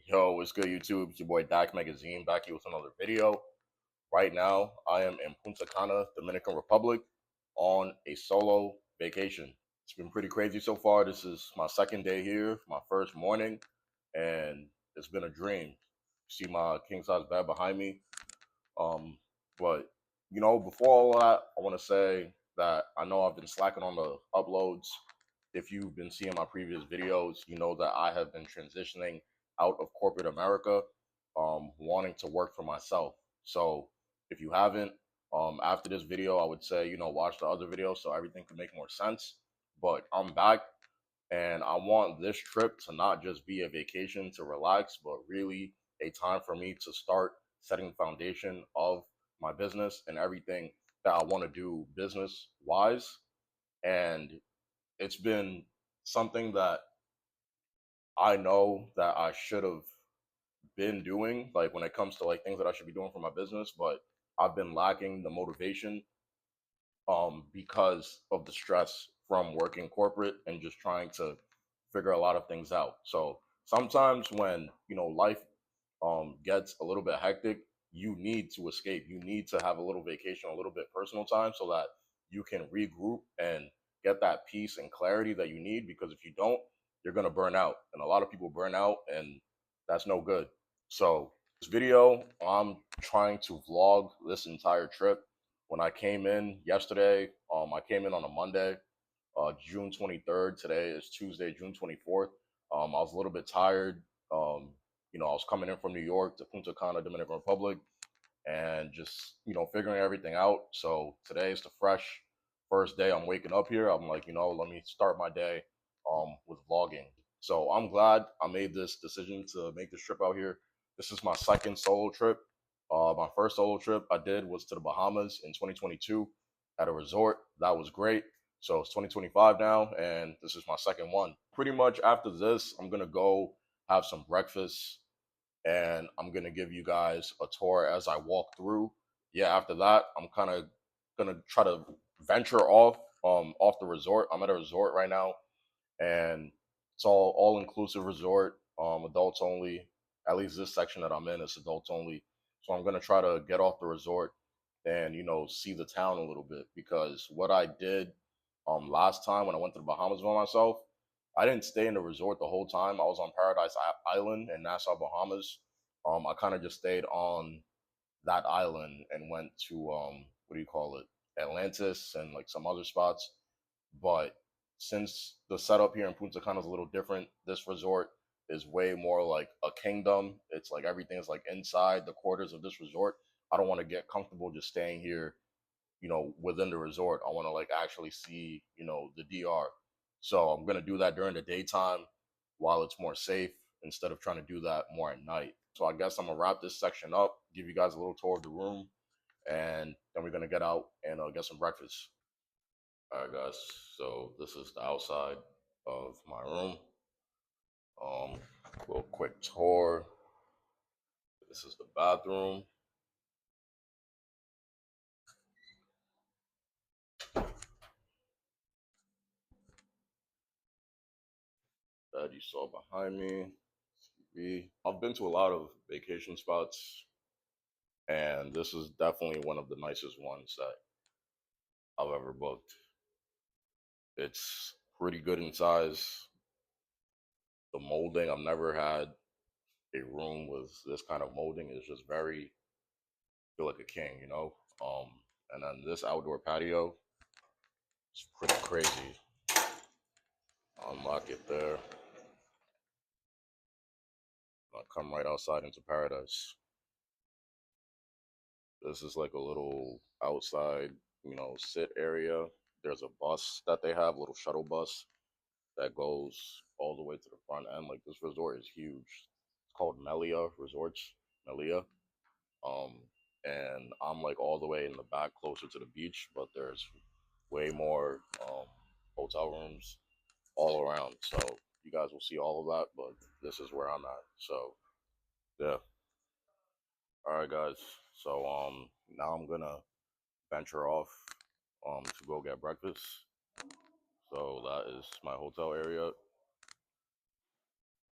Yo, what's good, YouTube? It's your boy Dak Magazine back here with another video. Right now, I am in Punta Cana, Dominican Republic, on a solo vacation. It's been pretty crazy so far. This is my second day here, my first morning, and it's been a dream. See my king size bed behind me. Um, but before all that, I want to say that I know I've been slacking on the uploads. If you've been seeing my previous videos, you know that I have been transitioning out of corporate America, wanting to work for myself. So if you haven't, after this video, I would say, watch the other videos so everything can make more sense. But I'm back and I want this trip to not just be a vacation to relax, but really a time for me to start setting the foundation of my business and everything that I want to do business wise. And it's been something that I know that I should have been doing, like when it comes to like things that I should be doing for my business, but I've been lacking the motivation because of the stress from working corporate and just trying to figure a lot of things out. So sometimes when life gets a little bit hectic, you need to escape. You need to have a little vacation, a little bit personal time, so that you can regroup and get that peace and clarity that you need. Because if you don't, you're gonna burn out, and a lot of people burn out, and that's no good. So this video, I'm trying to vlog this entire trip. When I came in yesterday, I came in on a Monday, June 23rd. Today is Tuesday, June 24th. I was a little bit tired. Um, I was coming in from New York to Punta Cana, Dominican Republic, and just figuring everything out. So today is the fresh first day I'm waking up here. I'm like, let me start my day with vlogging. So I'm glad I made this decision to make this trip out here. This is my second solo trip. My first solo trip I did was to the Bahamas in 2022 at a resort. That was great. So it's 2025 now, and this is my second one. Pretty much after this, I'm gonna go have some breakfast, and I'm gonna give you guys a tour as I walk through. Yeah, after that, I'm kind of gonna try to venture off the resort. I'm at a resort right now, and it's all inclusive resort, adults only. At least this section that I'm in is adults only. So I'm gonna try to get off the resort and see the town a little bit, because what I did last time when I went to the Bahamas by myself, I didn't stay in the resort the whole time. I was on Paradise Island in Nassau, Bahamas. I kind of just stayed on that island and went to what do you call it, Atlantis and like some other spots. But since the setup here in Punta Cana is a little different, this resort is way more like a kingdom. It's like everything is like inside the quarters of this resort. I don't want to get comfortable just staying here, within the resort. I want to like actually see, the DR. So I'm gonna do that during the daytime while it's more safe, instead of trying to do that more at night. So I guess I'm gonna wrap this section up, give you guys a little tour of the room, and then we're gonna get out and get some breakfast. All right, guys. So this is the outside of my room. Um, little quick tour. This is the bathroom. That you saw behind me. TV. I've been to a lot of vacation spots, and this is definitely one of the nicest ones that I've ever booked. It's pretty good in size. The molding, I've never had a room with this kind of molding. It's just very, feel like a king. Um, and then this outdoor patio is pretty crazy. Unlock it there. I'll come right outside into paradise. This is like a little outside, sit area. There's a bus that they have, a little shuttle bus that goes all the way to the front end. Like this resort is huge. It's called Melia Resorts, Melia. Um, and I'm like all the way in the back, closer to the beach, but there's way more hotel rooms all around. So you guys will see all of that, but this is where I'm at. So yeah. All right, guys. So now I'm gonna venture off to go get breakfast. So that is my hotel area,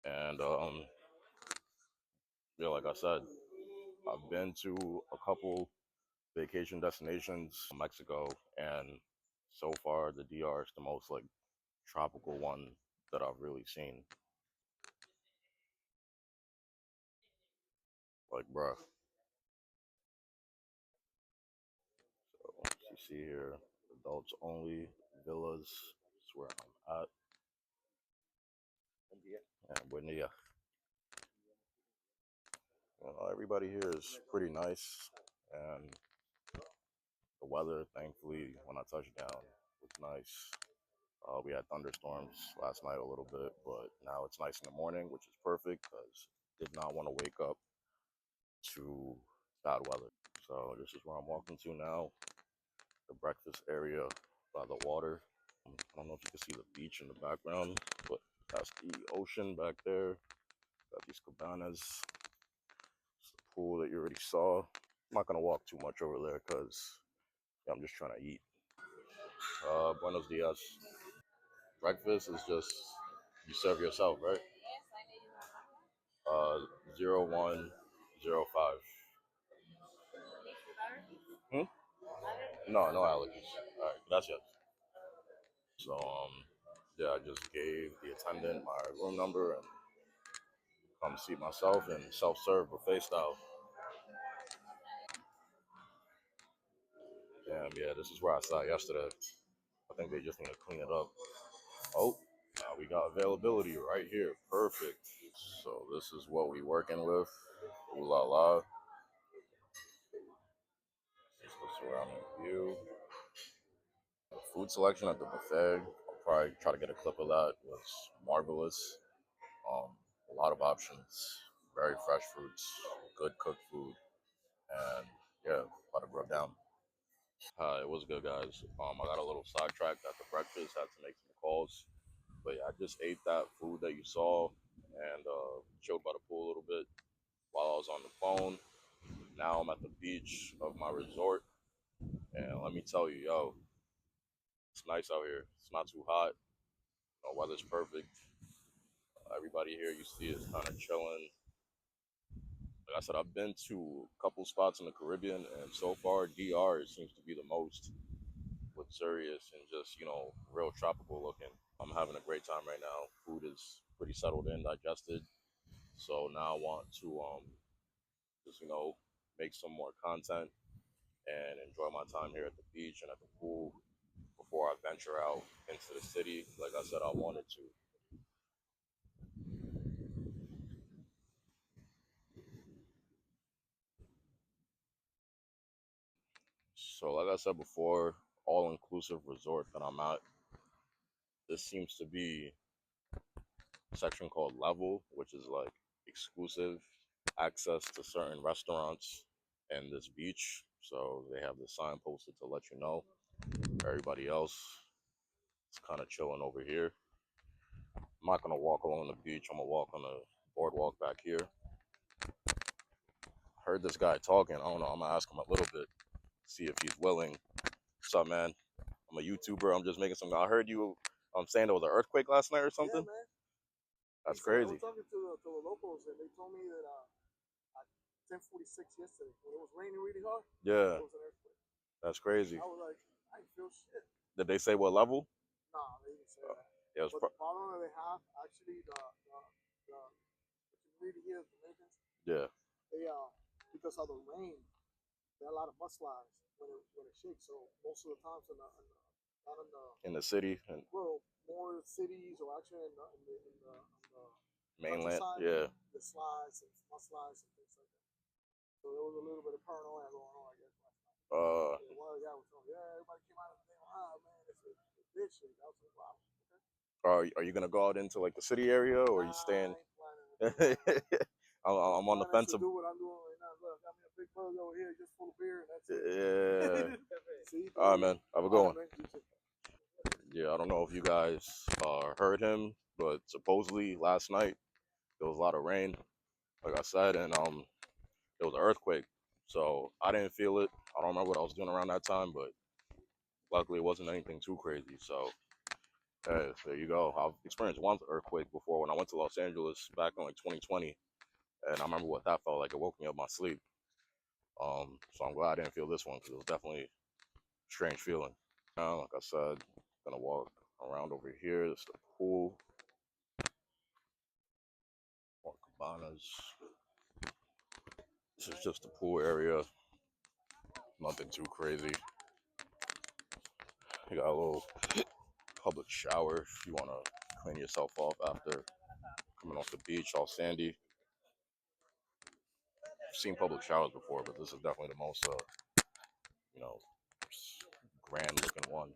and Yeah, like I said, I've been to a couple vacation destinations, Mexico, and so far the DR is the most like tropical one that I've really seen. Like, bruh, you see here, adults only, villas. Is where I'm at. And Buenia. Everybody here is pretty nice, and the weather, thankfully, when I touched down, was nice. We had thunderstorms last night a little bit, but now it's nice in the morning, which is perfect because did not want to wake up to bad weather. So this is where I'm walking to now, the breakfast area by the water. I don't know if you can see the beach in the background, but that's the ocean back there. Got these cabanas. It's the pool that you already saw. I'm not gonna walk too much over there because I'm just trying to eat. Buenos dias. Breakfast is just you serve yourself, right? 0105. Hmm? No, no allergies. All right, gracias. So yeah, I just gave the attendant my room number and come seat myself and self-serve buffet style. Damn, yeah, this is where I saw yesterday. I think they just need to clean it up. Oh, now we got availability right here. Perfect. So this is what we working with. Ooh la la. This is the surrounding view. Food selection at the buffet. I'll probably try to get a clip of that. It was marvelous. Um, a lot of options. Very fresh fruits. Good cooked food. And yeah, about to rub down. It was good, guys. I got a little sidetracked at the breakfast. Had to make some calls. But yeah, I just ate that food that you saw and chilled by the pool a little bit while I was on the phone. Now I'm at the beach of my resort, and let me tell you, yo, it's nice out here. It's not too hot. Weather's perfect. Everybody here you see is kind of chilling. Like I said, I've been to a couple spots in the Caribbean, and so far DR seems to be the most luxurious and just real tropical looking. I'm having a great time right now. Food is pretty settled in, digested. So now I want to just make some more content and enjoy my time here at the beach and at the pool before I venture out into the city. Like I said, I wanted to. So like I said before, all inclusive resort that I'm at. This seems to be a section called Level, which is like exclusive access to certain restaurants and this beach. So they have the sign posted to let you know. Everybody else is kind of chilling over here. I'm not gonna walk along the beach. I'm gonna walk on the boardwalk back here. Heard this guy talking. I don't know. I'm gonna ask him a little bit, see if he's willing. What's up, man? I'm a YouTuber. I'm just making some. I heard you. I'm saying there was an earthquake last night or something. Yeah, man. That's crazy. I was talking to the locals, and they told me that at 10:46 yesterday, when it was raining really hard, yeah, it was an earthquake. That's crazy. I was like, I didn't feel shit. Did they say what level? Nah, they didn't say that. Yeah, but the problem that they have, actually, the community here, the Dominicans, yeah, they because of the rain, there are a lot of mudslides when it shakes. So most of the times not in the city and well, more cities or actually in the mainland, yeah, the slides and mudslides and things like that. So there was a little bit of paranoia going on, I guess, last night. Yeah, one of the guys was telling me, yeah, everybody came out and they were, man, it's a big shake. I was like, wow. Okay. Are you gonna go out into like the city area or are you staying? I'm on the fence. Do what I'm doing right now. Look, I got me a big mug over here, just full of beer, and that's it. Yeah. See, all right, man. Have a good one. Yeah, I don't know if you guys heard him, but supposedly last night there was a lot of rain, like I said, and there was an earthquake. So I didn't feel it. I don't remember what I was doing around that time, but luckily it wasn't anything too crazy. So hey, there you go. I've experienced one earthquake before when I went to Los Angeles back in like 2020, and I remember what that felt like. It woke me up my sleep. So I'm glad I didn't feel this one because it was definitely a strange feeling. Now, like I said, gonna walk around over here. This is the pool. More cabanas. This is just the pool area. Nothing too crazy. You got a little public shower if you want to clean yourself off after coming off the beach, all sandy. I've seen public showers before, but this is definitely the most, you know, grand looking one.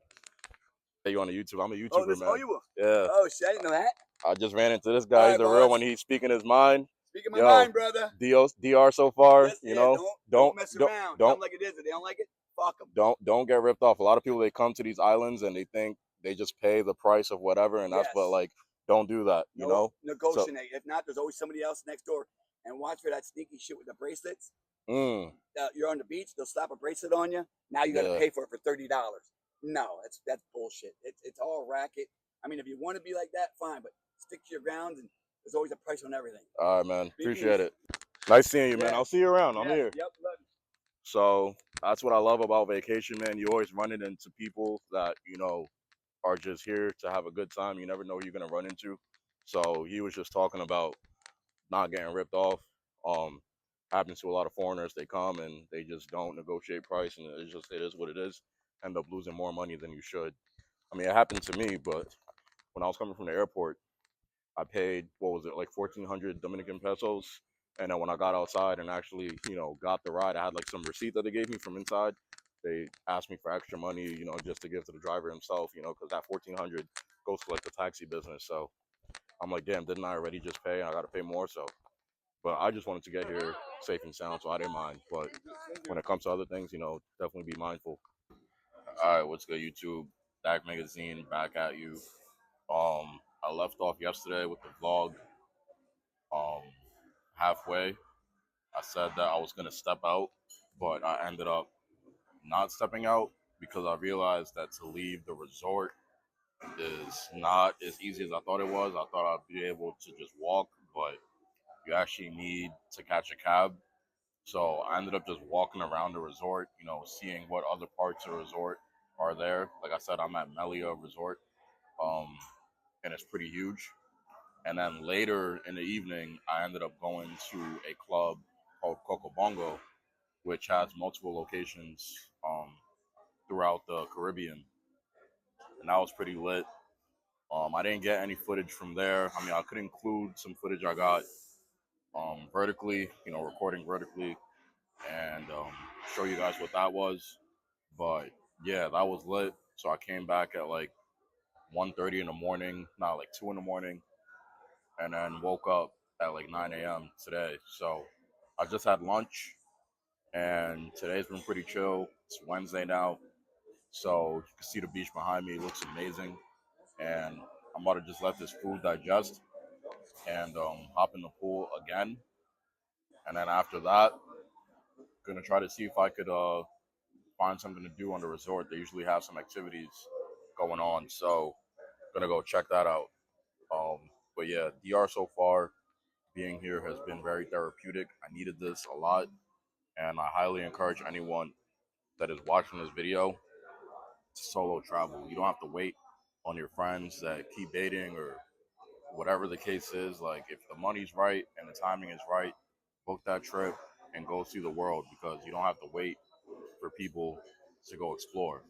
Hey, you on the YouTube? I'm a YouTuber, man. Oh, you were? Yeah. Oh, shit, I didn't know that. I just ran into this guy. He's All a right, real boss. one. He's speaking his mind. Speaking my mind, brother. DR so far, Yes, you yeah, know, don't mess around. Tell them like it is. If they don't like it, fuck them. don't get ripped off. A lot of people, they come to these islands and they think they just pay the price of whatever, and that's Yes. but like, don't do that, you know. Negotiate. If not, there's always somebody else next door. And watch for that sneaky shit with the bracelets. You're on the beach, they'll slap a bracelet on you. Now you got to pay for it for $30. No, that's bullshit. It's all racket. I mean, if you want to be like that, fine, but stick to your grounds, and there's always a price on everything. All right, man. Appreciate it. Nice seeing you, man. I'll see you around. I'm here. Yep. So that's what I love about vacation, man. You always run into people that, you know, are just here to have a good time. You never know who you're gonna run into. So he was just talking about not getting ripped off. Happens to a lot of foreigners. They come and they just don't negotiate price, and it is what it is. End up losing more money than you should. I mean, it happened to me, but when I was coming from the airport, I paid, what was it, like 1,400 Dominican pesos. And then when I got outside and actually, you know, got the ride, I had like some receipt that they gave me from inside. They asked me for extra money, you know, just to give to the driver himself, you know, because that 1,400 goes to like the taxi business. So I'm like, damn, didn't I already just pay? I got to pay more. So, but I just wanted to get here safe and sound, so I didn't mind. But when it comes to other things, you know, definitely be mindful. All right, what's good, YouTube? Dak Magazine back at you. I left off yesterday with the vlog. Um, Halfway, I said that I was gonna step out, but I ended up not stepping out because I realized that to leave the resort is not as easy as I thought it was. I thought I'd be able to just walk, but you actually need to catch a cab. So I ended up just walking around the resort, you know, seeing what other parts of the resort are there. Like I said, I'm at Melia Resort, um, and it's pretty huge. And then later in the evening, I ended up going to a club called Coco Bongo, which has multiple locations throughout the Caribbean, and that was pretty lit. I didn't get any footage from there. I mean, I could include some footage I got vertically, you know, recording vertically, and show you guys what that was. But yeah, that was lit. So I came back at like 1:30 in the morning, not like 2 in the morning, and then woke up at like 9 a.m. today. So I just had lunch, and today's been pretty chill. It's Wednesday now, so you can see the beach behind me. It looks amazing, and I'm about to just let this food digest and hop in the pool again. And then after that, gonna try to see if I could find something to do on the resort. They usually have some activities going on, so gonna go check that out. Um, but yeah, DR so far, being here has been very therapeutic. I needed this a lot, and I highly encourage anyone that is watching this video to solo travel. You don't have to wait on your friends that keep dating or whatever the case is. Like, if the money's right and the timing is right, book that trip and go see the world, because you don't have to wait for people to go explore.